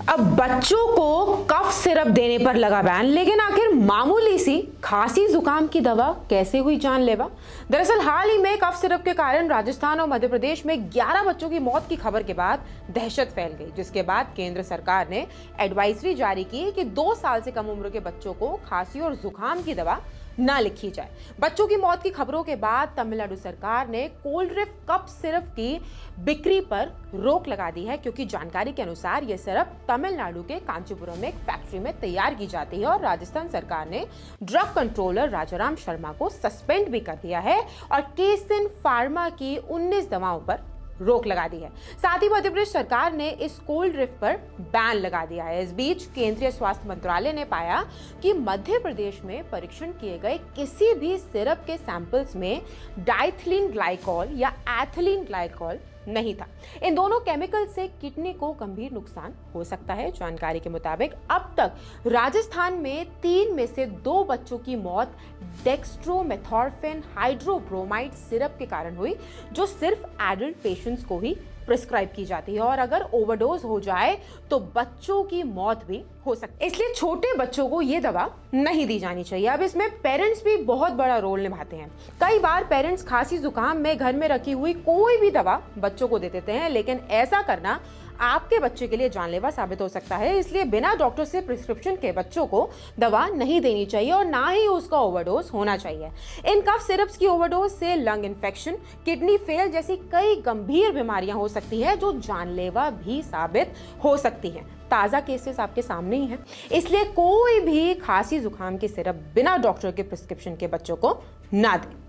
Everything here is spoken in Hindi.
अब बच्चों को कफ सिरप देने पर लगा बैन, लेकिन आखिर मामूली सी खांसी जुकाम की दवा कैसे हुई जानलेवा। दरअसल हाल ही में कफ सिरप के कारण राजस्थान और मध्य प्रदेश में 11 बच्चों की मौत की खबर के बाद दहशत फैल गई, जिसके बाद केंद्र सरकार ने एडवाइजरी जारी की कि 2 साल से कम उम्र के बच्चों को खांसी और जुकाम की दवा ना लिखी जाए। बच्चों की मौत की खबरों के बाद तमिलनाडु सरकार ने कोल्ड्रिफ कफ सिरप की बिक्री पर रोक लगा दी है, क्योंकि जानकारी के अनुसार यह सिरप तमिलनाडु के कांचीपुरम में एक फैक्ट्री में तैयार की जाती है और राजस्थान सरकार ने ड्रग कंट्रोलर राजाराम शर्मा को सस्पेंड भी कर दिया है और केसिन फार्मा की 19 दवाओं पर रोक लगा दी है। साथ ही मध्य प्रदेश सरकार ने इस कोल्ड ड्रिफ्ट पर बैन लगा दिया है। इस बीच केंद्रीय स्वास्थ्य मंत्रालय ने पाया कि मध्य प्रदेश में परीक्षण किए गए किसी भी सिरप के सैंपल्स में डाइथिलीन ग्लाइकॉल या एथिलीन ग्लाइकॉल नहीं था। इन दोनों केमिकल से किडनी को गंभीर नुकसान हो सकता है। जानकारी के मुताबिक अब तक राजस्थान में 3 में से 2 बच्चों की मौत डेक्स्ट्रोमेथॉर्फिन हाइड्रोब्रोमाइड सिरप के कारण हुई, जो सिर्फ एडल्ट पेशेंट्स को ही प्रिस्क्राइब की जाती है और अगर ओवरडोज हो जाए तो बच्चों की मौत भी हो सकती है। इसलिए छोटे बच्चों को यह दवा नहीं दी जानी चाहिए। अब इसमें पेरेंट्स भी बहुत बड़ा रोल निभाते हैं। कई बार पेरेंट्स खांसी जुकाम में घर में रखी हुई कोई भी दवा बच्चों को दे देते हैं, लेकिन ऐसा करना आपके बच्चे के लिए जानलेवा साबित हो सकता है। इसलिए बिना डॉक्टर से प्रिस्क्रिप्शन के बच्चों को दवा नहीं देनी चाहिए और ना ही उसका ओवरडोज होना चाहिए। इन कफ सिरप्स की ओवरडोज से लंग इन्फेक्शन, किडनी फेल जैसी कई गंभीर बीमारियां हो सकती हैं, जो जानलेवा भी साबित हो सकती हैं। ताजा केसेस आपके सामने ही हैं, इसलिए कोई भी खांसी जुकाम की सिरप बिना डॉक्टर के प्रिस्क्रिप्शन के बच्चों को ना दें।